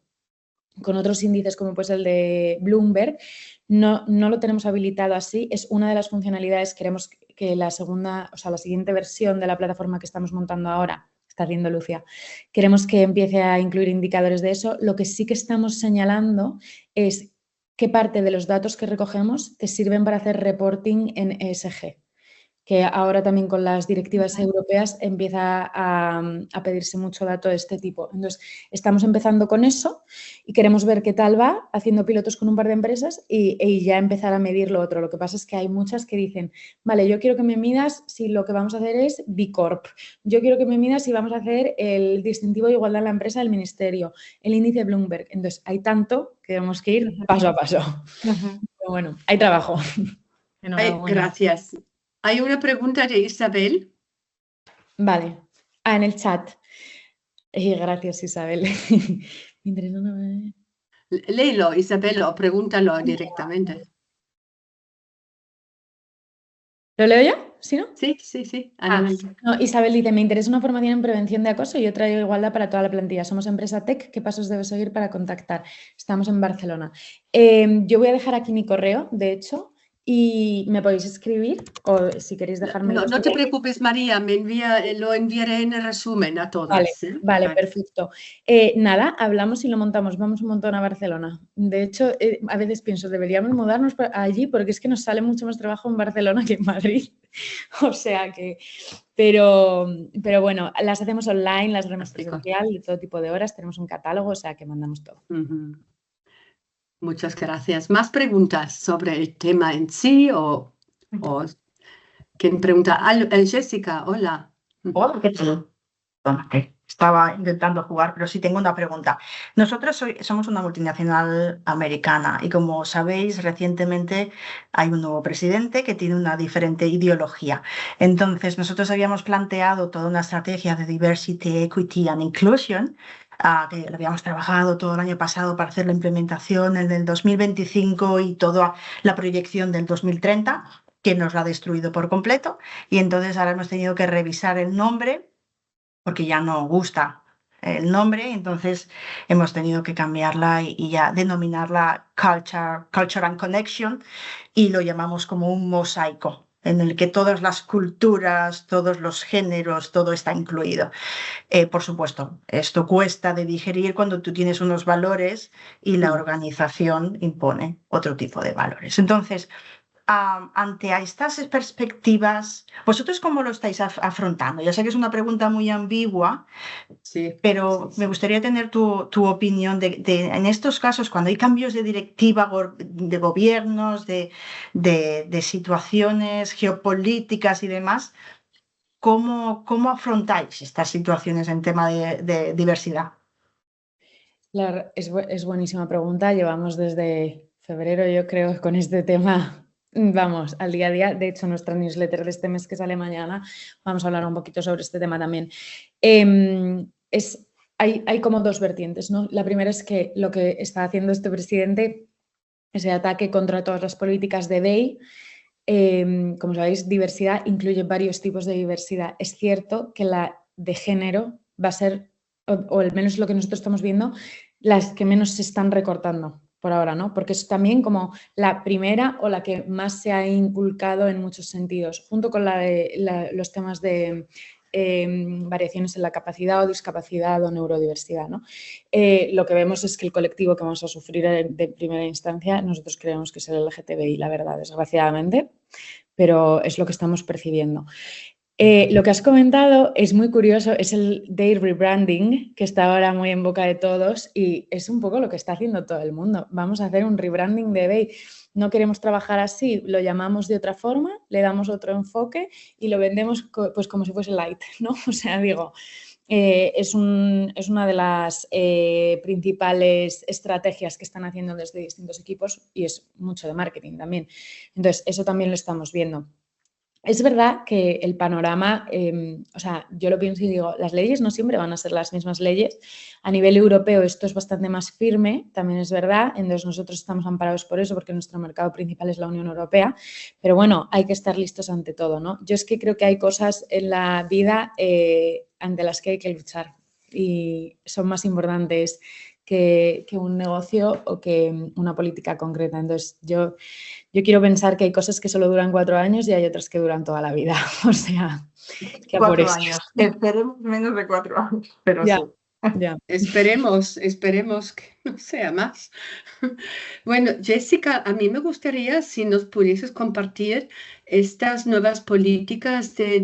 A: con otros índices como pues el de Bloomberg, no lo tenemos habilitado así. Es una de las funcionalidades. Queremos que la siguiente versión de la plataforma que estamos montando ahora, está haciendo Lucia, queremos que empiece a incluir indicadores de eso. Lo que sí que estamos señalando es qué parte de los datos que recogemos te sirven para hacer reporting en ESG, que ahora también con las directivas europeas empieza a pedirse mucho dato de este tipo. Entonces, estamos empezando con eso y queremos ver qué tal va, haciendo pilotos con un par de empresas y ya empezar a medir lo otro. Lo que pasa es que hay muchas que dicen, vale, yo quiero que me midas si lo que vamos a hacer es B Corp, yo quiero que me midas si vamos a hacer el distintivo de igualdad en la empresa del ministerio, el índice Bloomberg. Entonces, hay tanto que tenemos que ir paso a paso. Pero bueno, hay trabajo.
B: Gracias. Hay una pregunta de Isabel.
A: Vale. En el chat. Gracias, Isabel. Me interesa una...
B: Léelo, Isabel, o pregúntalo directamente.
A: ¿Lo leo yo? ¿Sí, no?
B: Sí. Adelante.
A: No, Isabel dice, me interesa una formación en prevención de acoso y yo traigo igualdad para toda la plantilla. Somos empresa tech, ¿qué pasos debo seguir para contactar? Estamos en Barcelona. Yo voy a dejar aquí mi correo, de hecho, y me podéis escribir o si queréis dejarme
B: No,
A: los
B: no te
A: emails.
B: preocupes, María, lo enviaré en el resumen a
A: Vale,
B: todas. ¿eh?
A: vale,
B: Vale.
A: perfecto. Nada, hablamos y lo montamos. Vamos un montón a Barcelona. De hecho, a veces pienso, deberíamos mudarnos allí porque es que nos sale mucho más trabajo en Barcelona que en Madrid. O sea que, pero bueno, las hacemos online, las haremos presencial, de todo tipo de horas. Tenemos un catálogo, o sea que mandamos todo.
B: Muchas gracias. ¿Más preguntas sobre el tema en sí o quién pregunta? Jessica, hola.
E: Hola, ¿qué tal? Perdona, que estaba intentando jugar, pero sí tengo una pregunta. Nosotros somos una multinacional americana y como sabéis, recientemente hay un nuevo presidente que tiene una diferente ideología. Entonces, nosotros habíamos planteado toda una estrategia de diversity, equity and inclusion, que lo habíamos trabajado todo el año pasado para hacer la implementación en el 2025 y toda la proyección del 2030, que nos la ha destruido por completo. Y entonces ahora hemos tenido que revisar el nombre porque ya no gusta el nombre, entonces hemos tenido que cambiarla y ya denominarla Culture and Connection, y lo llamamos como un mosaico en el que todas las culturas, todos los géneros, todo está incluido. Por supuesto, esto cuesta de digerir cuando tú tienes unos valores y la organización impone otro tipo de valores. Entonces, ante estas perspectivas, ¿vosotros cómo lo estáis afrontando? Ya sé que es una pregunta muy ambigua,
B: Sí,
E: pero me gustaría tener tu opinión en estos casos, cuando hay cambios de directiva, de gobiernos, de situaciones geopolíticas y demás, ¿cómo afrontáis estas situaciones en tema de diversidad?
A: Es buenísima pregunta. Llevamos desde febrero, yo creo, con este tema. Vamos, al día a día. De hecho, nuestra newsletter de este mes que sale mañana, vamos a hablar un poquito sobre este tema también. Hay como dos vertientes, ¿no? La primera es que lo que está haciendo este presidente, ese ataque contra todas las políticas de DEI. Como sabéis, diversidad incluye varios tipos de diversidad. Es cierto que la de género va a ser, o al menos lo que nosotros estamos viendo, las que menos se están recortando por ahora, ¿no? Porque es también como la primera o la que más se ha inculcado en muchos sentidos, junto con los temas de variaciones en la capacidad o discapacidad o neurodiversidad, ¿no? Lo que vemos es que el colectivo que vamos a sufrir de primera instancia, nosotros creemos que es el LGTBI, la verdad, desgraciadamente, pero es lo que estamos percibiendo. Lo que has comentado es muy curioso, es el Day Rebranding, que está ahora muy en boca de todos y es un poco lo que está haciendo todo el mundo. Vamos a hacer un rebranding de Day. No queremos trabajar así, lo llamamos de otra forma, le damos otro enfoque y lo vendemos pues como si fuese light, ¿no? O sea, digo, es una de las principales estrategias que están haciendo desde distintos equipos y es mucho de marketing también. Entonces, eso también lo estamos viendo. Es verdad que el panorama, o sea, yo lo pienso y digo, las leyes no siempre van a ser las mismas leyes. A nivel europeo esto es bastante más firme, también es verdad, entonces nosotros estamos amparados por eso porque nuestro mercado principal es la Unión Europea, pero bueno, hay que estar listos ante todo, ¿no? Yo es que creo que hay cosas en la vida ante las que hay que luchar y son más importantes que un negocio o que una política concreta. Entonces, yo quiero pensar que hay cosas que solo duran 4 años y hay otras que duran toda la vida. O sea, que
E: 4 años. Esperemos menos de 4 años, pero
A: ya,
E: sí.
A: ya.
B: Esperemos que no sea más. Bueno, Jessica, a mí me gustaría si nos pudieses compartir estas nuevas políticas de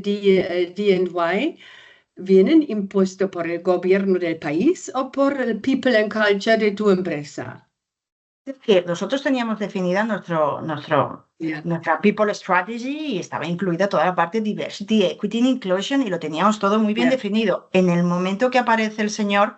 B: D&Y. ¿Vienen impuestos por el gobierno del país o por el People and Culture de tu empresa?
E: Es que nosotros teníamos definida nuestra People Strategy y estaba incluida toda la parte de Diversity, Equity and Inclusion y lo teníamos todo muy bien definido. En el momento que aparece el señor,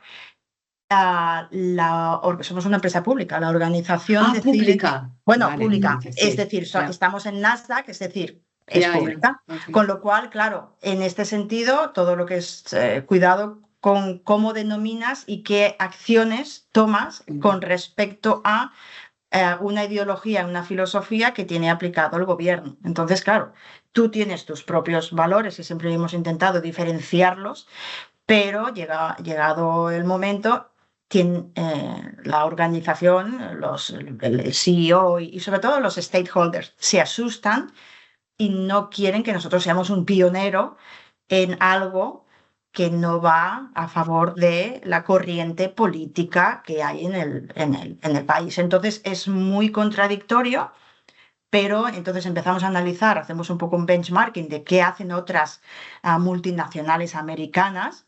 E: somos una empresa pública, la organización decide,
B: pública.
E: Bueno,
B: Vale,
E: pública,
B: sí,
E: es decir, estamos en Nasdaq, es decir, es pública.
B: Okay.
E: Con lo cual, claro, en este sentido, todo lo que es cuidado con cómo denominas y qué acciones tomas con respecto a una ideología, una filosofía que tiene aplicado el gobierno. Entonces, claro, tú tienes tus propios valores y siempre hemos intentado diferenciarlos, pero llegado el momento, la organización, el CEO y sobre todo los stakeholders se asustan y no quieren que nosotros seamos un pionero en algo que no va a favor de la corriente política que hay en el país. Entonces es muy contradictorio, pero entonces empezamos a analizar, hacemos un poco un benchmarking de qué hacen otras multinacionales americanas,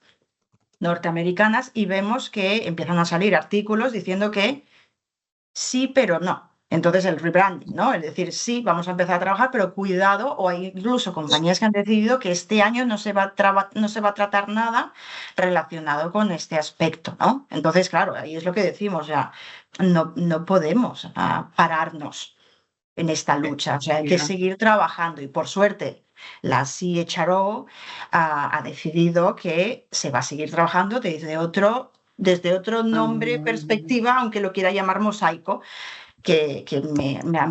E: norteamericanas, y vemos que empiezan a salir artículos diciendo que sí, pero no. Entonces el rebranding, ¿no? Es decir, sí, vamos a empezar a trabajar, pero cuidado, o hay incluso compañías que han decidido que este año no se va a tratar nada relacionado con este aspecto, ¿no? Entonces, claro, ahí es lo que decimos, ya, no podemos pararnos en esta lucha, o sea, hay que seguir trabajando y por suerte la CHRO ha decidido que se va a seguir trabajando desde otro nombre, perspectiva, aunque lo quiera llamar mosaico, que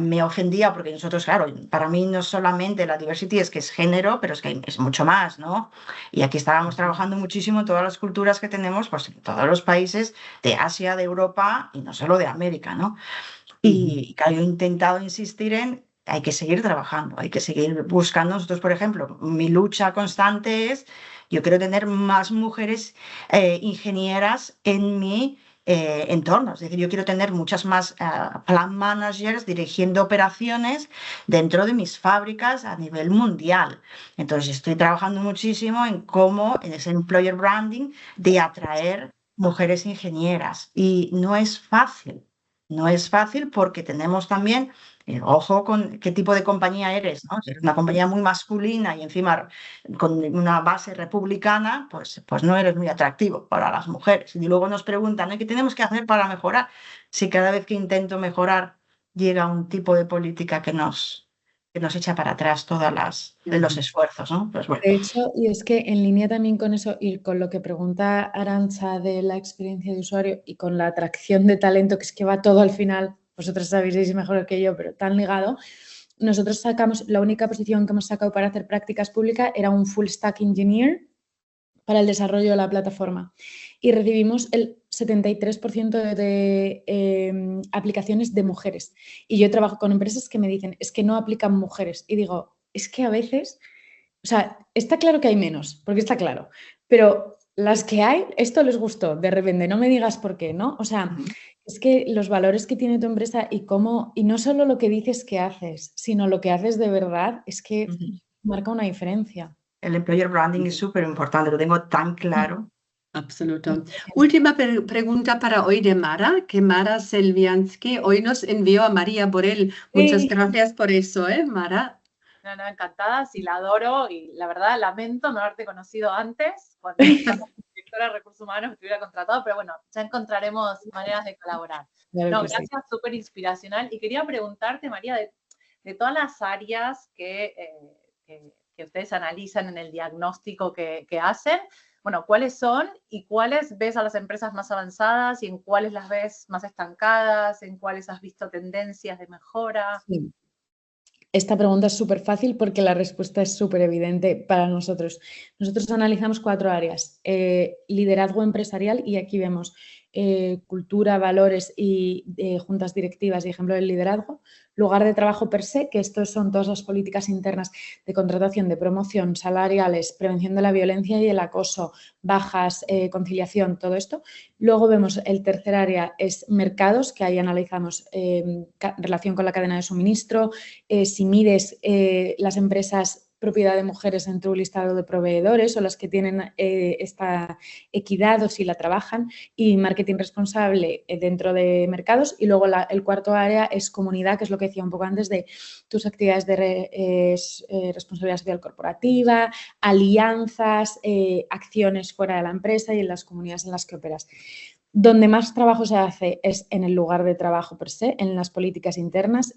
E: me ofendía porque nosotros, claro, para mí no solamente la diversity es que es género, pero es que es mucho más, ¿no? Y aquí estábamos trabajando muchísimo en todas las culturas que tenemos, pues en todos los países de Asia, de Europa y no solo de América, ¿no? Y claro, yo he intentado insistir hay que seguir trabajando, hay que seguir buscando. Nosotros, por ejemplo, mi lucha constante es, yo quiero tener más mujeres ingenieras en mi entorno. Es decir, yo quiero tener muchas más plan managers dirigiendo operaciones dentro de mis fábricas a nivel mundial. Entonces, estoy trabajando muchísimo en cómo, en ese employer branding, de atraer mujeres ingenieras. Y no es fácil. No es fácil porque tenemos también, ojo con qué tipo de compañía eres, ¿no? Si eres una compañía muy masculina y encima con una base republicana, pues no eres muy atractivo para las mujeres. Y luego nos preguntan, ¿qué tenemos que hacer para mejorar? Si cada vez que intento mejorar llega un tipo de política que nos echa para atrás todos los esfuerzos, ¿no? Pues bueno.
A: De hecho, y es que en línea también con eso y con lo que pregunta Arantxa de la experiencia de usuario y con la atracción de talento, que es que va todo al final, vosotros sabéis mejor que yo, pero tan ligado, nosotros sacamos, la única posición que hemos sacado para hacer prácticas públicas era un full stack engineer para el desarrollo de la plataforma y recibimos el 73% de aplicaciones de mujeres. Y yo trabajo con empresas que me dicen, es que no aplican mujeres. Y digo, es que a veces... O sea, está claro que hay menos, porque está claro, pero las que hay, esto les gustó, de repente, no me digas por qué, ¿no? O sea, es que los valores que tiene tu empresa y cómo, y no solo lo que dices que haces, sino lo que haces de verdad, es que marca una diferencia.
E: El employer branding es súper importante, lo tengo tan claro.
B: Absoluto. Última pregunta para hoy de Mara, que Mara Selviansky hoy nos envió a María Borel. Muchas gracias por eso, Mara.
F: No, encantada, sí, la adoro y la verdad lamento no haberte conocido antes, cuando estaba directora de Recursos Humanos me hubiera contratado, pero bueno, ya encontraremos maneras de colaborar.
A: Claro
F: no,
A: que
F: gracias, sí. Súper inspiracional. Y quería preguntarte, María, de todas las áreas que ustedes analizan en el diagnóstico que hacen, bueno, ¿cuáles son y cuáles ves a las empresas más avanzadas y en cuáles las ves más estancadas, en cuáles has visto tendencias de mejora?
A: Sí. Esta pregunta es súper fácil porque la respuesta es súper evidente para nosotros. Nosotros analizamos 4 áreas. Liderazgo empresarial, y aquí vemos cultura, valores y juntas directivas y ejemplo del liderazgo. Lugar de trabajo per se, que estos son todas las políticas internas de contratación, de promoción, salariales, prevención de la violencia y el acoso, bajas, conciliación, todo esto. Luego vemos el tercer área es mercados, que ahí analizamos relación con la cadena de suministro, si mides las empresas propiedad de mujeres en tu listado de proveedores o las que tienen esta equidad o si la trabajan, y marketing responsable dentro de mercados. Y luego el cuarto área es comunidad, que es lo que decía un poco antes de tus actividades de responsabilidad social corporativa, alianzas, acciones fuera de la empresa y en las comunidades en las que operas. Donde más trabajo se hace es en el lugar de trabajo per se, en las políticas internas.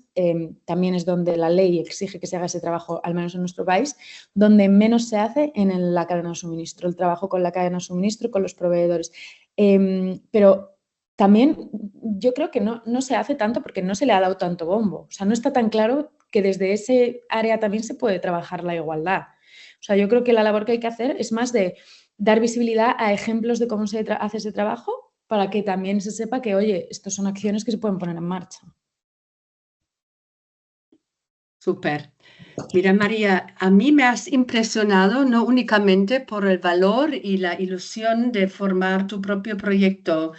A: También es donde la ley exige que se haga ese trabajo, al menos en nuestro país. Donde menos se hace en la cadena de suministro, el trabajo con la cadena de suministro, con los proveedores. Pero también yo creo que no se hace tanto porque no se le ha dado tanto bombo. O sea, no está tan claro que desde ese área también se puede trabajar la igualdad. O sea, yo creo que la labor que hay que hacer es más de dar visibilidad a ejemplos de cómo se hace ese trabajo para que también se sepa que, oye, estas son acciones que se pueden poner en marcha.
B: Súper. Mira, María, a mí me has impresionado no únicamente por el valor y la ilusión de formar tu propio proyecto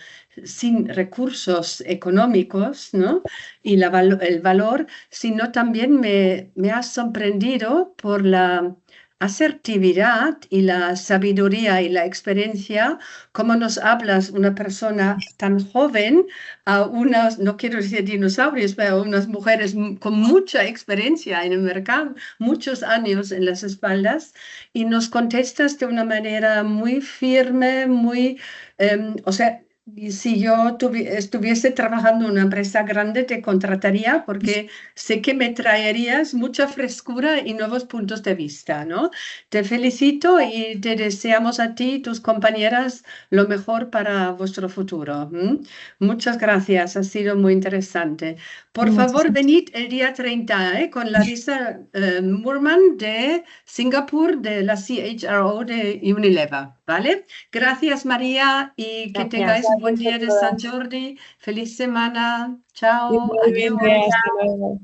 B: sin recursos económicos, ¿no? Y el valor, sino también me has sorprendido por la asertividad y la sabiduría y la experiencia, como nos hablas una persona tan joven a unas, no quiero decir dinosaurios, pero a unas mujeres con mucha experiencia en el mercado, muchos años en las espaldas, y nos contestas de una manera muy firme, muy, o sea, y si yo estuviese trabajando en una empresa grande, te contrataría porque sé que me traerías mucha frescura y nuevos puntos de vista, ¿no? Te felicito y te deseamos a ti y tus compañeras lo mejor para vuestro futuro. Muchas gracias, ha sido muy interesante. Por favor, venid el día 30 con Larissa Murman de Singapur, de la CHRO de Unilever, ¿vale? Gracias, María, y que tengáis un buen día de San Jordi. Feliz semana. Chao.
A: Igualmente, hasta luego.